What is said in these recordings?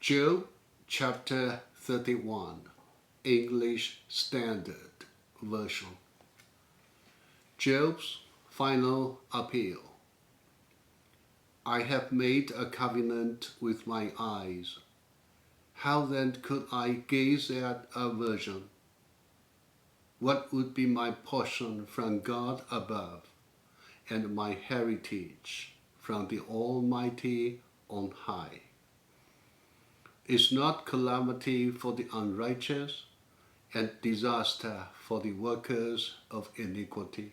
Job chapter 31, English Standard Version. Job's final appeal. I have made a covenant with my eyes. How then could I gaze at a vision? What would be my portion from God above, and my heritage from the Almighty on high? Is not calamity for the unrighteous, and disaster for the workers of iniquity?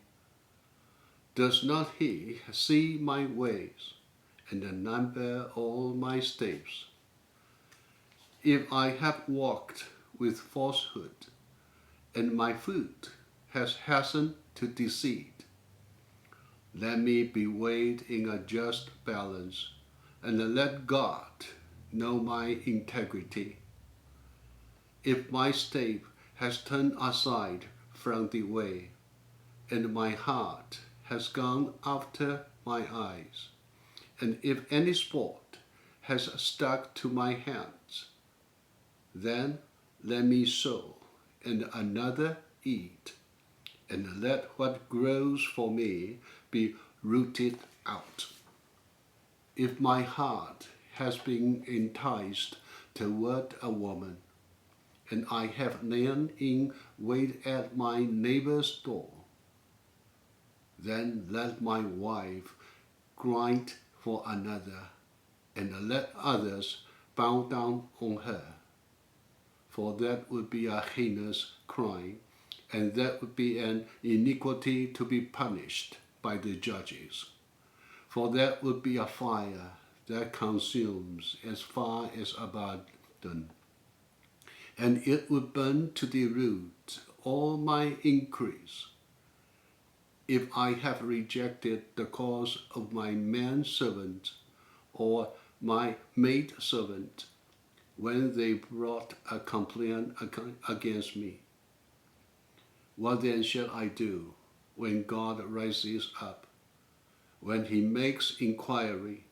Does not he see my ways, and number all my steps? If I have walked with falsehood, and my foot has hastened to deceit, let me be weighed in a just balance, and let God know my integrity. If my step has turned aside from the way, and my heart has gone after my eyes, and if any sport has stuck to my hands, then let me sow, and another eat, and let what grows for me be rooted out. If my heart has been enticed toward a woman, and I have lain in wait at my neighbor's door, then let my wife grind for another, and let others bow down on her. For that would be a heinous crime, and that would be an iniquity to be punished by the judges. For that would be a fire that consumes as far as Abaddon, and it would burn to the root all my increase. If I have rejected the cause of my manservant or my maidservant, when they brought a complaint against me, what then shall I do when God rises up? When he makes inquiry,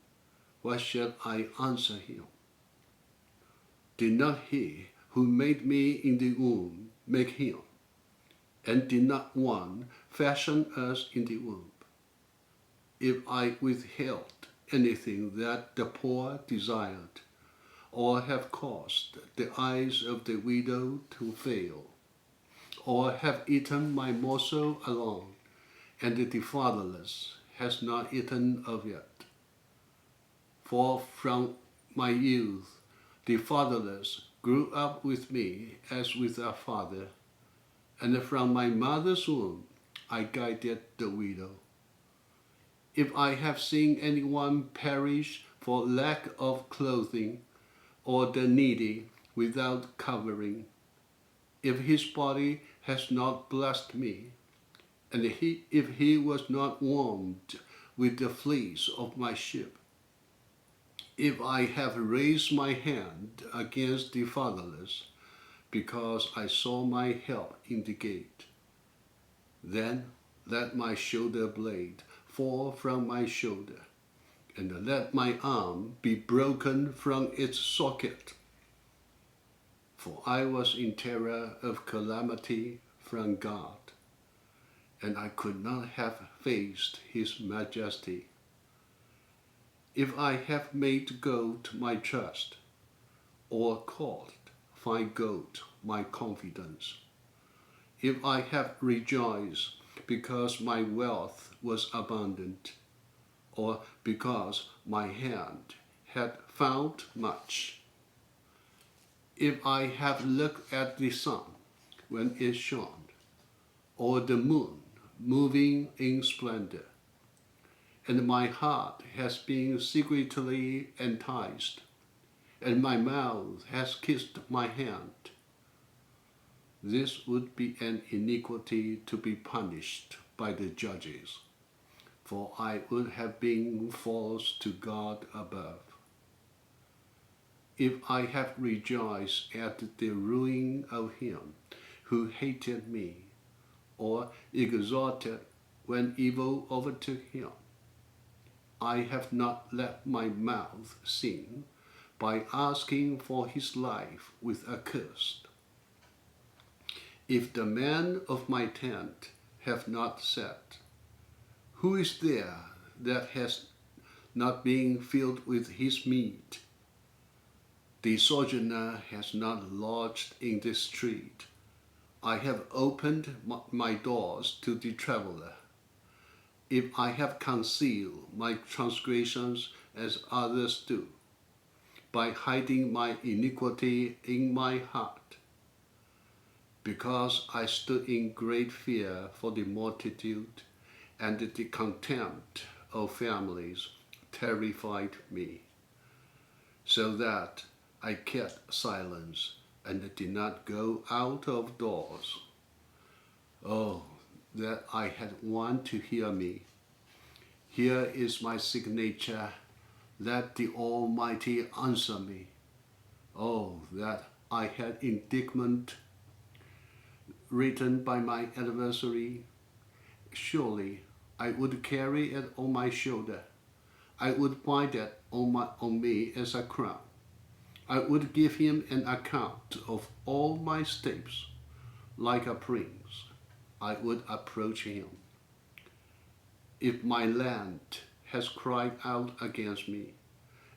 what shall I answer him? Did not he who made me in the womb make him? And did not one fashion us in the womb? If I withheld anything that the poor desired, or have caused the eyes of the widow to fail, or have eaten my morsel alone, and the fatherless has not eaten of it. For from my youth the fatherless grew up with me as with a father, and from my mother's womb I guided the widow. If I have seen anyone perish for lack of clothing, or the needy without covering, if his body has not blessed me, and if he was not warmed with the fleece of my sheep, if I have raised my hand against the fatherless, because I saw my help in the gate, then let my shoulder blade fall from my shoulder, and let my arm be broken from its socket. For I was in terror of calamity from God, and I could not have faced his majesty. If I have made gold my trust, or called fine gold my confidence, if I have rejoiced because my wealth was abundant, or because my hand had found much, if I have looked at the sun when it shone, or the moon moving in splendor, and my heart has been secretly enticed, and my mouth has kissed my hand, this would be an iniquity to be punished by the judges, for I would have been false to God above. If I have rejoiced at the ruin of him who hated me, or exulted when evil overtook him, I have not let my mouth sing, by asking for his life with a curse. If the man of my tent have not said, who is there that has not been filled with his meat? The sojourner has not lodged in the street. I have opened my doors to the traveler. If I have concealed my transgressions as others do, by hiding my iniquity in my heart, because I stood in great fear for the multitude, and the contempt of families terrified me, so that I kept silence and did not go out of doors. Oh, that I had one to hear me. Here is my signature. Let the Almighty answer me. Oh, that I had indictment written by my adversary. Surely I would carry it on my shoulder. I would bind it on me as a crown. I would give him an account of all my steps. Like a prince, I would approach him. If my land has cried out against me,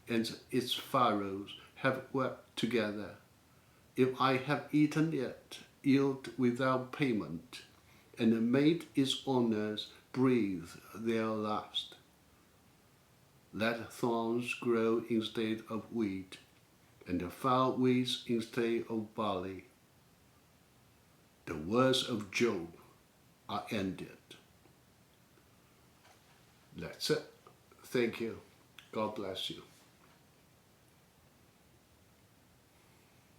and its furrows have wept together, if I have eaten it, yield without payment, and made its owners breathe their last, let thorns grow instead of wheat, and the foul weeds instead of barley. The words of Job are ended. That's it. Thank you. God bless you.